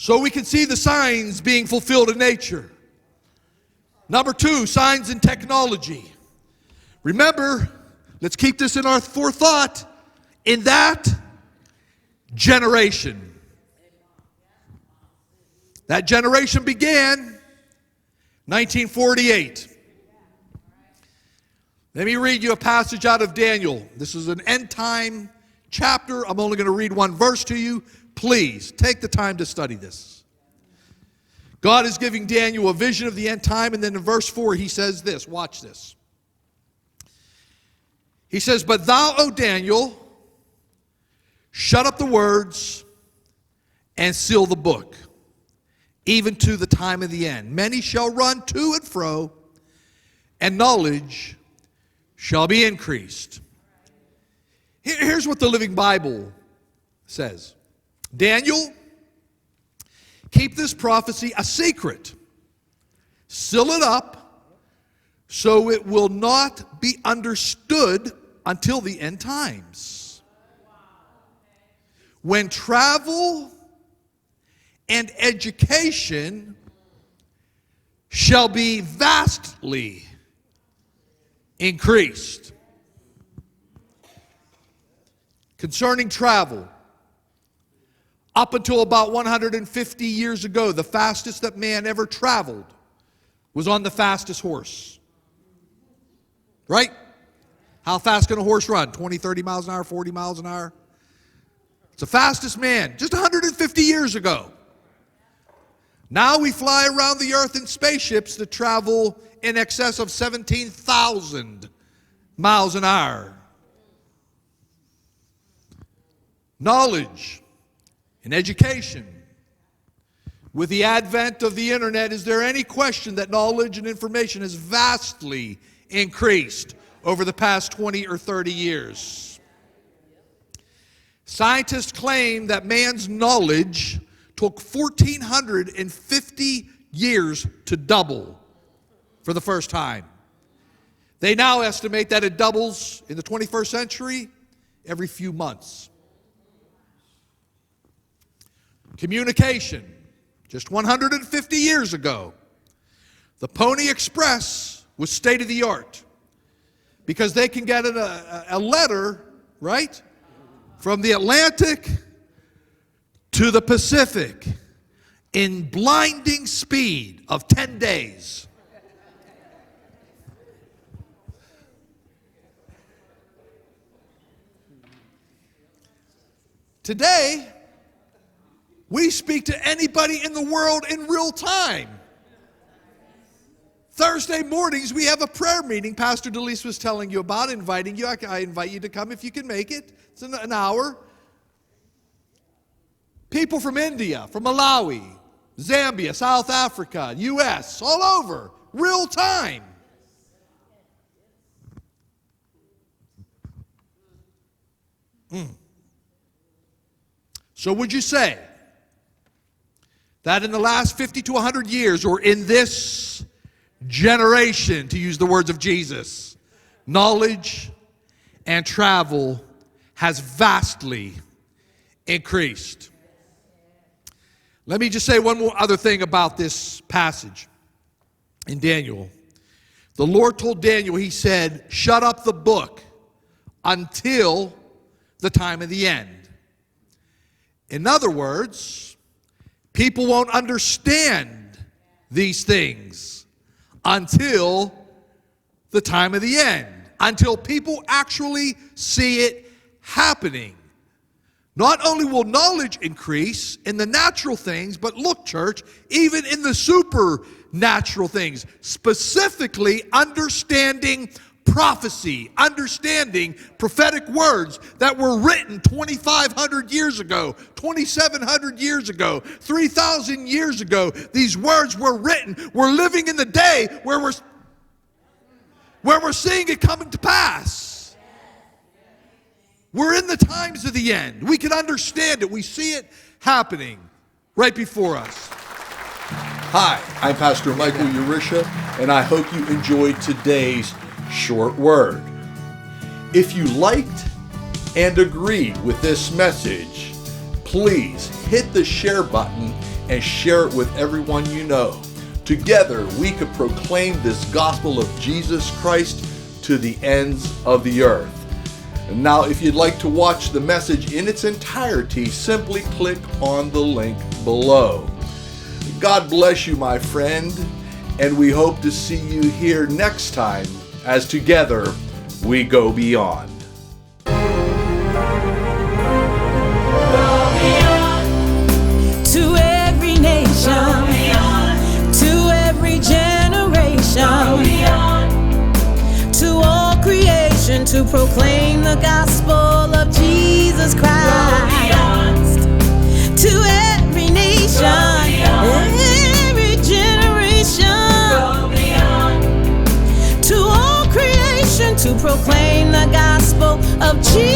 So we can see the signs being fulfilled in nature. Number 2, signs in technology. Remember, let's keep this in our forethought. In that generation. That generation began 1948. Let me read you a passage out of Daniel. This is an end time chapter. I'm only going to read one verse to you. Please take the time to study this. God is giving Daniel a vision of the end time, and then in verse 4 he says this. Watch this. He says, "But thou, O Daniel, shut up the words and seal the book, even to the time of the end. Many shall run to and fro, and knowledge shall be increased." Here's what the Living Bible says. Daniel, keep this prophecy a secret. Seal it up so it will not be understood until the end times, when travel and education shall be vastly increased. Concerning travel, up until about 150 years ago, the fastest that man ever traveled was on the fastest horse. Right? How fast can a horse run? 20, 30 miles an hour, 40 miles an hour? It's the fastest man, just 150 years ago. Now we fly around the earth in spaceships that travel in excess of 17,000 miles an hour. Knowledge and education. With the advent of the internet, is there any question that knowledge and information has vastly increased over the past 20 or 30 years? Scientists claim that man's knowledge took 1,450 years to double for the first time. They now estimate that it doubles in the 21st century every few months. Communication. Just 150 years ago, the Pony Express was state of the art because they can get a letter, right, from the Atlantic to the Pacific in blinding speed of 10 days. Today, we speak to anybody in the world in real time. Thursday mornings, we have a prayer meeting Pastor DeLise was telling you about, inviting you. I invite you to come if you can make it. It's an hour. People from India, from Malawi, Zambia, South Africa, U.S., all over, real time. So would you say that in the last 50 to 100 years, or in this generation, to use the words of Jesus, knowledge and travel has vastly increased? Let me just say one more other thing about this passage in Daniel. The Lord told Daniel, he said, shut up the book until the time of the end. In other words, people won't understand these things until the time of the end, until people actually see it happening. Not only will knowledge increase in the natural things, but look, church, even in the supernatural things, specifically understanding prophecy, understanding prophetic words that were written 2,500 years ago, 2,700 years ago, 3,000 years ago. These words were written. We're living in the day where we're seeing it coming to pass. We're in the times of the end. We can understand it. We see it happening right before us. Hi, I'm Pastor Michael Urisha, and I hope you enjoyed today's short word. If you liked and agreed with this message, please hit the share button and share it with everyone you know. Together, we could proclaim this gospel of Jesus Christ to the ends of the earth. And now, if you'd like to watch the message in its entirety, simply click on the link below. God bless you, my friend, and we hope to see you here next time as together we go beyond. To every nation, to every generation, to all creation, to proclaim the gospel of Jesus Christ. To every nation, every generation, to all creation, to proclaim the gospel of Jesus.